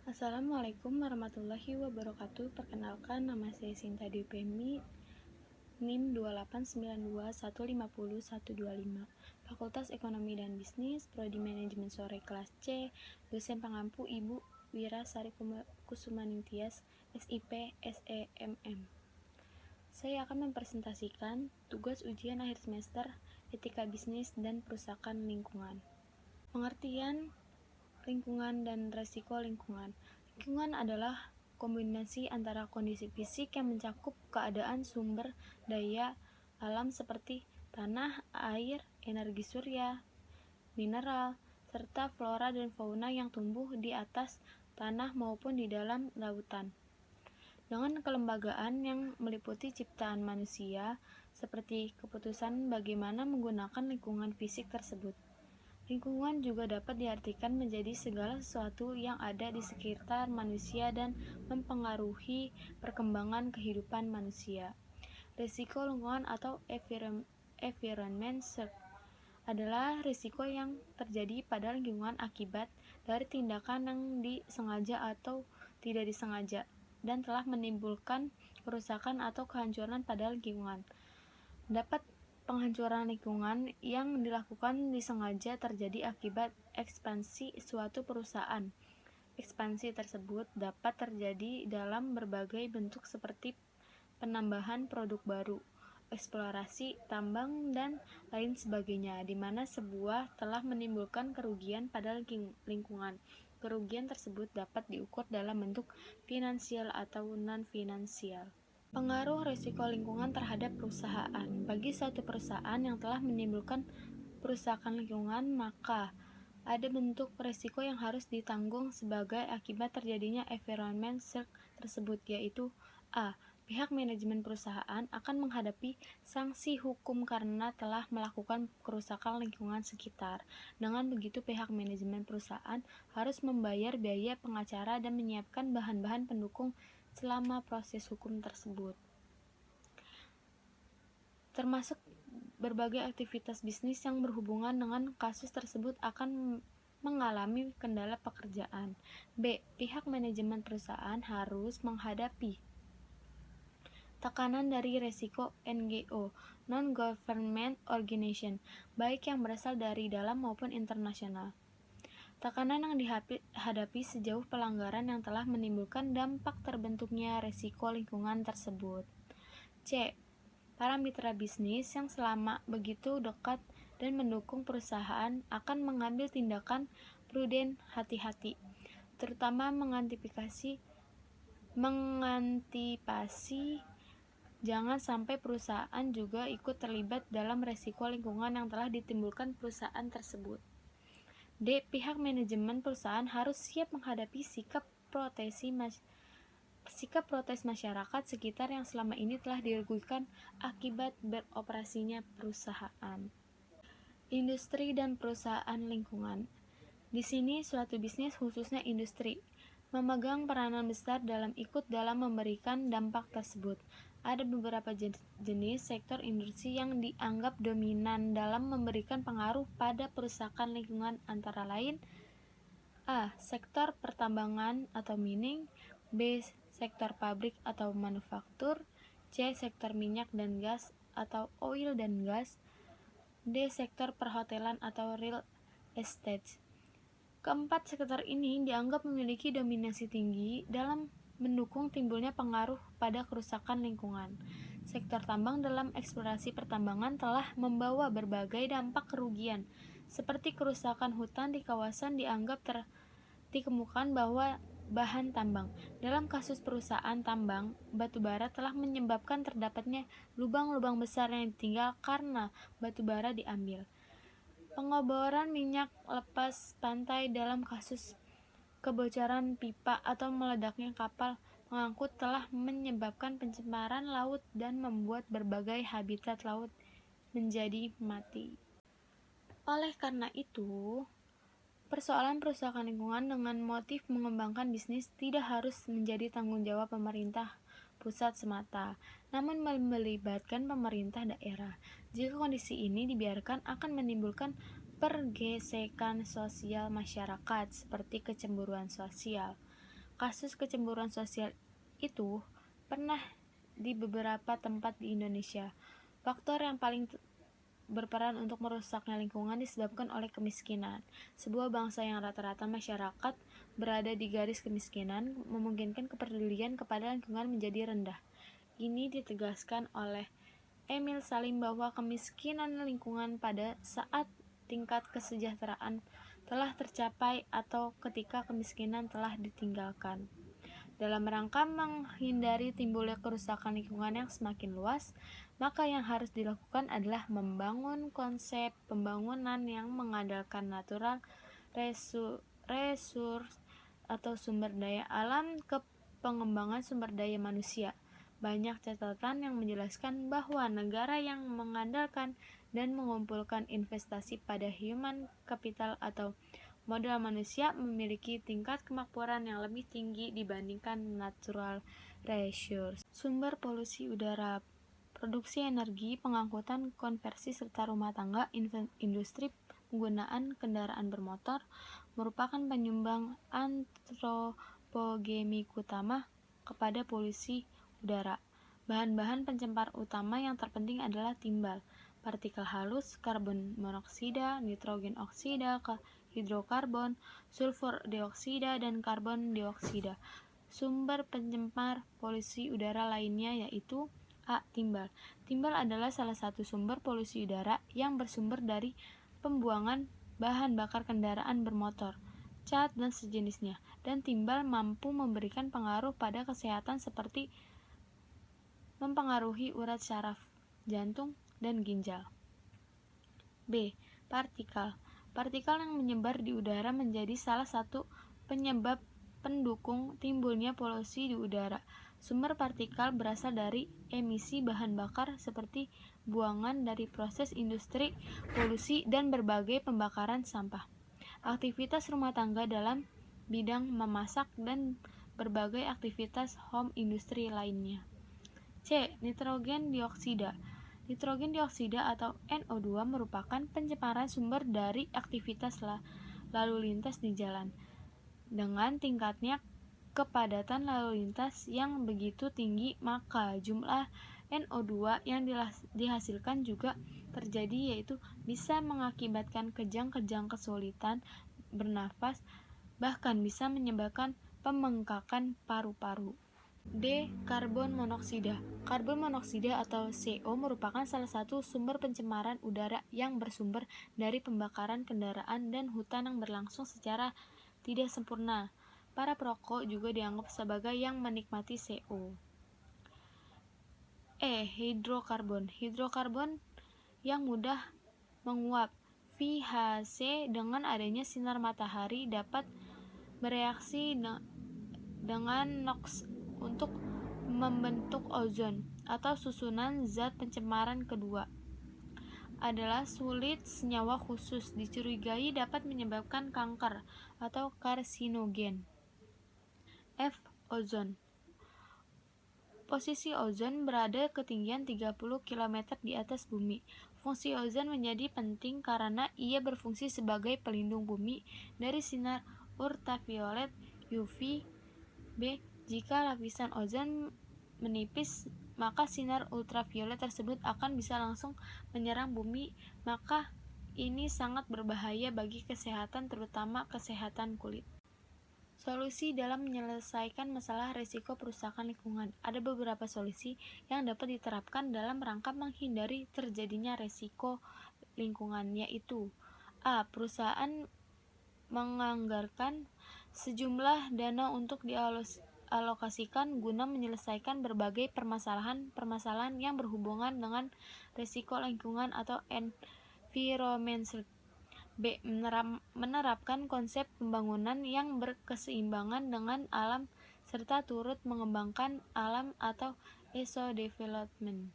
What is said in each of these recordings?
Assalamualaikum warahmatullahi wabarakatuh. Perkenalkan, nama saya Sinta Dwi Pemi, NIM 28921501125, Fakultas Ekonomi dan Bisnis, Prodi Manajemen Sore kelas C, dosen pengampu Ibu Wira Sari Kusumaningtyas, SIP, SEMM. Saya akan mempresentasikan tugas ujian akhir semester Etika Bisnis dan Perusahaan Lingkungan. Pengertian lingkungan dan resiko lingkungan. Lingkungan adalah kombinasi antara kondisi fisik yang mencakup keadaan sumber daya alam seperti tanah, air, energi surya, mineral, serta flora dan fauna yang tumbuh di atas tanah maupun di dalam lautan. Dengan kelembagaan yang meliputi ciptaan manusia, seperti keputusan bagaimana menggunakan lingkungan fisik tersebut. Lingkungan juga dapat diartikan menjadi segala sesuatu yang ada di sekitar manusia dan mempengaruhi perkembangan kehidupan manusia. Risiko lingkungan atau environment adalah risiko yang terjadi pada lingkungan akibat dari tindakan yang disengaja atau tidak disengaja dan telah menimbulkan kerusakan atau kehancuran pada lingkungan. Dapat penghancuran lingkungan yang dilakukan disengaja terjadi akibat ekspansi suatu perusahaan. Ekspansi tersebut dapat terjadi dalam berbagai bentuk seperti penambahan produk baru, eksplorasi, tambang, dan lain sebagainya, di mana sebuah telah menimbulkan kerugian pada lingkungan. Kerugian tersebut dapat diukur dalam bentuk finansial atau non-finansial. Pengaruh risiko lingkungan terhadap perusahaan. Bagi suatu perusahaan yang telah menimbulkan perusakan lingkungan, maka ada bentuk risiko yang harus ditanggung sebagai akibat terjadinya environment tersebut, yaitu A. Pihak manajemen perusahaan akan menghadapi sanksi hukum karena telah melakukan kerusakan lingkungan sekitar. Dengan begitu, pihak manajemen perusahaan harus membayar biaya pengacara dan menyiapkan bahan-bahan pendukung selama proses hukum tersebut, termasuk berbagai aktivitas bisnis yang berhubungan dengan kasus tersebut akan mengalami kendala pekerjaan. B. Pihak manajemen perusahaan harus menghadapi tekanan dari resiko NGO, Non-Government Organization, baik yang berasal dari dalam maupun internasional. Tekanan yang dihadapi sejauh pelanggaran yang telah menimbulkan dampak terbentuknya resiko lingkungan tersebut. C. Para mitra bisnis yang selama begitu dekat dan mendukung perusahaan akan mengambil tindakan prudent hati-hati, terutama mengantisipasi jangan sampai perusahaan juga ikut terlibat dalam resiko lingkungan yang telah ditimbulkan perusahaan tersebut. D. Pihak manajemen perusahaan harus siap menghadapi sikap protes masyarakat sekitar yang selama ini telah dirugikan akibat beroperasinya perusahaan. Industri dan perusahaan lingkungan. Di sini suatu bisnis, khususnya industri, memegang peranan besar dalam ikut dalam memberikan dampak tersebut. Ada beberapa jenis sektor industri yang dianggap dominan dalam memberikan pengaruh pada perusakan lingkungan, antara lain A. Sektor pertambangan atau mining, B. Sektor pabrik atau manufaktur, C. Sektor minyak dan gas atau oil dan gas, D. Sektor perhotelan atau real estate. Keempat sektor ini dianggap memiliki dominasi tinggi dalam mendukung timbulnya pengaruh pada kerusakan lingkungan. Sektor tambang dalam eksplorasi pertambangan telah membawa berbagai dampak kerugian, seperti kerusakan hutan di kawasan dianggap dikemukakan bahwa bahan tambang. Dalam kasus perusahaan tambang batubara telah menyebabkan terdapatnya lubang-lubang besar yang ditinggal karena batubara diambil. Pengeboran minyak lepas pantai dalam kasus kebocoran pipa atau meledaknya kapal pengangkut telah menyebabkan pencemaran laut dan membuat berbagai habitat laut menjadi mati. Oleh karena itu, persoalan perusakan lingkungan dengan motif mengembangkan bisnis tidak harus menjadi tanggung jawab pemerintah pusat semata, namun melibatkan pemerintah daerah. Jika kondisi ini dibiarkan akan menimbulkan pergesekan sosial masyarakat seperti kecemburuan sosial, Kasus kecemburuan sosial itu pernah di beberapa tempat di Indonesia. Faktor yang paling berperan untuk merusaknya lingkungan disebabkan oleh kemiskinan. Sebuah bangsa yang rata-rata masyarakat berada di garis kemiskinan memungkinkan kepedulian kepada lingkungan menjadi rendah. Ini ditegaskan oleh Emil Salim bahwa kemiskinan lingkungan pada saat tingkat kesejahteraan telah tercapai atau ketika kemiskinan telah ditinggalkan. Dalam rangka menghindari timbulnya kerusakan lingkungan yang semakin luas, maka yang harus dilakukan adalah membangun konsep pembangunan yang mengandalkan natural resource atau sumber daya alam ke pengembangan sumber daya manusia. Banyak catatan yang menjelaskan bahwa negara yang mengandalkan dan mengumpulkan investasi pada human capital atau modal manusia memiliki tingkat kemakmuran yang lebih tinggi dibandingkan natural resource. Sumber polusi udara, produksi energi, pengangkutan, konversi, serta rumah tangga, industri, penggunaan kendaraan bermotor merupakan penyumbang antropogenik utama kepada polusi udara. Bahan-bahan pencemar utama yang terpenting adalah timbal, partikel halus, karbon monoksida, nitrogen oksida, hidrokarbon, sulfur dioksida, dan karbon dioksida. Sumber pencemar polusi udara lainnya yaitu A. Timbal. Timbal adalah salah satu sumber polusi udara yang bersumber dari pembuangan bahan bakar kendaraan bermotor, cat, dan sejenisnya, dan timbal mampu memberikan pengaruh pada kesehatan seperti mempengaruhi urat saraf, jantung, dan ginjal. B. Partikel. Partikel yang menyebar di udara menjadi salah satu penyebab pendukung timbulnya polusi di udara. Sumber partikel berasal dari emisi bahan bakar seperti buangan dari proses industri, polusi, dan berbagai pembakaran sampah. Aktivitas rumah tangga dalam bidang memasak dan berbagai aktivitas home industri lainnya. C. Nitrogen dioksida. Nitrogen dioksida atau NO2 merupakan pencemaran sumber dari aktivitas lalu lintas di jalan. Dengan tingkatnya kepadatan lalu lintas yang begitu tinggi, maka jumlah NO2 yang dihasilkan juga terjadi, yaitu bisa mengakibatkan kejang-kejang kesulitan bernafas, bahkan bisa menyebabkan pembengkakan paru-paru. D. Karbon monoksida. Karbon monoksida atau CO merupakan salah satu sumber pencemaran udara yang bersumber dari pembakaran kendaraan dan hutan yang berlangsung secara tidak sempurna. Para perokok juga dianggap sebagai yang menikmati CO. E. Hidrokarbon. Hidrokarbon yang mudah menguap. VHC dengan adanya sinar matahari dapat bereaksi dengan NOx untuk membentuk ozon, atau susunan zat pencemaran kedua adalah sulit senyawa khusus, dicurigai dapat menyebabkan kanker atau karsinogen. F. Ozon. Posisi ozon berada ketinggian 30 km di atas bumi. Fungsi ozon menjadi penting karena ia berfungsi sebagai pelindung bumi dari sinar ultraviolet UV B. Jika lapisan ozon menipis, maka sinar ultraviolet tersebut akan bisa langsung menyerang bumi, maka ini sangat berbahaya bagi kesehatan, terutama kesehatan kulit. Solusi dalam menyelesaikan masalah risiko perusakan lingkungan. Ada beberapa solusi yang dapat diterapkan dalam rangka menghindari terjadinya risiko lingkungan, yaitu A. Perusahaan menganggarkan sejumlah dana untuk dialokasikan guna menyelesaikan berbagai permasalahan yang berhubungan dengan risiko lingkungan atau environmental. B. Menerapkan konsep pembangunan yang berkeseimbangan dengan alam serta turut mengembangkan alam atau eco-development.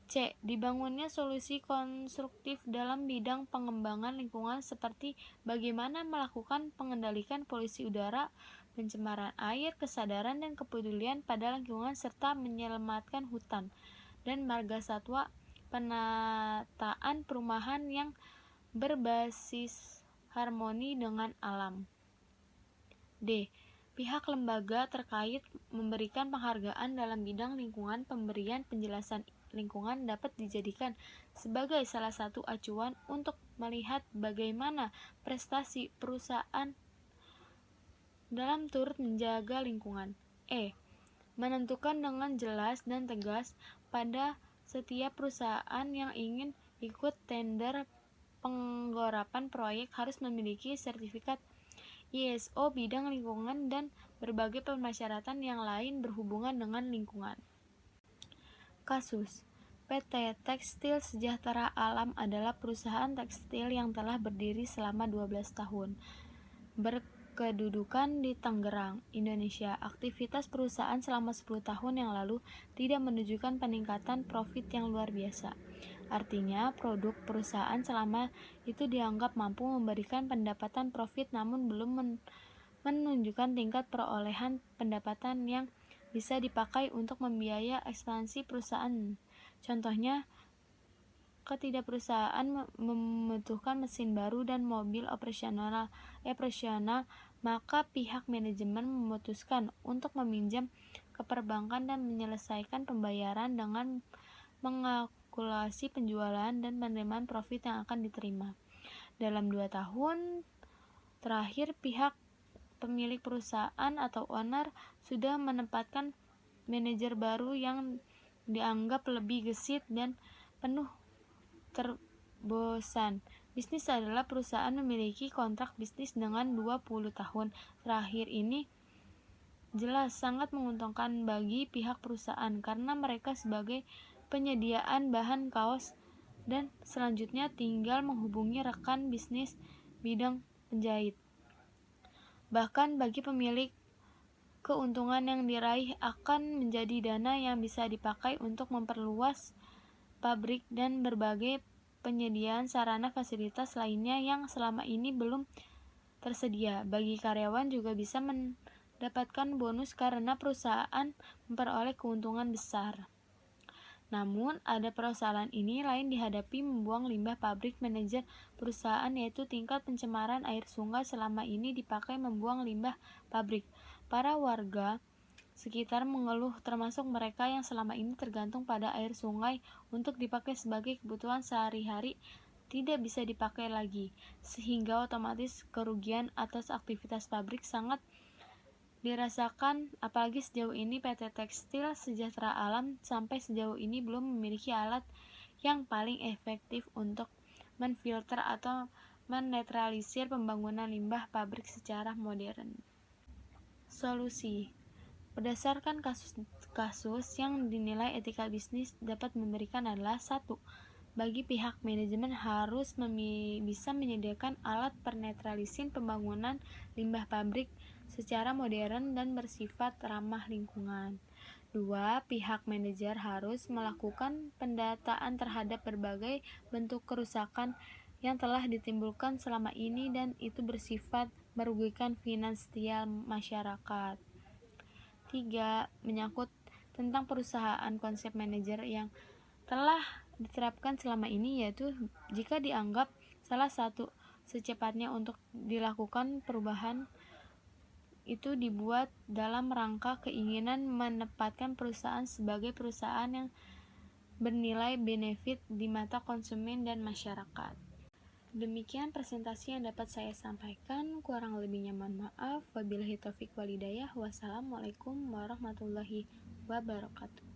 C. Dibangunnya solusi konstruktif dalam bidang pengembangan lingkungan seperti bagaimana melakukan pengendalikan polusi udara, pencemaran air, kesadaran dan kepedulian pada lingkungan serta menyelamatkan hutan dan marga satwa, penataan perumahan yang berbasis harmoni dengan alam. D. pihak lembaga terkait memberikan penghargaan dalam bidang lingkungan. Pemberian penjelasan lingkungan dapat dijadikan sebagai salah satu acuan untuk melihat bagaimana prestasi perusahaan dalam turut menjaga lingkungan. Menentukan dengan jelas dan tegas pada setiap perusahaan yang ingin ikut tender penggorapan proyek harus memiliki sertifikat ISO bidang lingkungan dan berbagai persyaratan yang lain berhubungan dengan lingkungan. Kasus PT Tekstil Sejahtera Alam adalah perusahaan tekstil yang telah berdiri selama 12 tahun. Berkedudukan di Tangerang, Indonesia. Aktivitas perusahaan selama 10 tahun yang lalu tidak menunjukkan peningkatan profit yang luar biasa. Artinya, produk perusahaan selama itu dianggap mampu memberikan pendapatan profit namun belum menunjukkan tingkat perolehan pendapatan yang bisa dipakai untuk membiayai ekspansi perusahaan. Contohnya, ketika perusahaan membutuhkan mesin baru dan mobil operasional, maka pihak manajemen memutuskan untuk meminjam ke perbankan dan menyelesaikan pembayaran dengan mengalkulasi penjualan dan penerimaan profit yang akan diterima. Dalam 2 tahun terakhir, pihak pemilik perusahaan atau owner sudah menempatkan manajer baru yang dianggap lebih gesit dan penuh terbosan. Bisnis adalah perusahaan memiliki kontrak bisnis dengan 20 tahun terakhir ini jelas sangat menguntungkan bagi pihak perusahaan karena mereka sebagai penyediaan bahan kaos dan selanjutnya tinggal menghubungi rekan bisnis bidang penjahit. Bahkan bagi pemilik, keuntungan yang diraih akan menjadi dana yang bisa dipakai untuk memperluas pabrik dan berbagai penyediaan sarana fasilitas lainnya yang selama ini belum tersedia. Bagi karyawan juga bisa mendapatkan bonus karena perusahaan memperoleh keuntungan besar. Namun, ada persoalan ini lain dihadapi membuang limbah pabrik manajer perusahaan, yaitu tingkat pencemaran air sungai selama ini dipakai membuang limbah pabrik. Para warga sekitar mengeluh, termasuk mereka yang selama ini tergantung pada air sungai untuk dipakai sebagai kebutuhan sehari-hari, tidak bisa dipakai lagi, sehingga otomatis kerugian atas aktivitas pabrik sangat dirasakan. Apalagi sejauh ini PT Tekstil Sejahtera Alam sampai sejauh ini belum memiliki alat yang paling efektif untuk menfilter atau menetralisir pembangunan limbah pabrik secara modern. Solusi: berdasarkan kasus-kasus yang dinilai etika bisnis dapat memberikan adalah 1. Bagi pihak manajemen harus bisa menyediakan alat penetralisir pembangunan limbah pabrik secara modern dan bersifat ramah lingkungan. 2. Pihak manajer harus melakukan pendataan terhadap berbagai bentuk kerusakan yang telah ditimbulkan selama ini dan itu bersifat merugikan finansial masyarakat. 3. Menyangkut tentang perusahaan konsep manajer yang telah diterapkan selama ini, yaitu jika dianggap salah satu secepatnya untuk dilakukan perubahan itu dibuat dalam rangka keinginan menempatkan perusahaan sebagai perusahaan yang bernilai benefit di mata konsumen dan masyarakat. Demikian presentasi yang dapat saya sampaikan, kurang lebihnya mohon maaf. Wabillahi taufik walhidayah. Wassalamualaikum warahmatullahi wabarakatuh.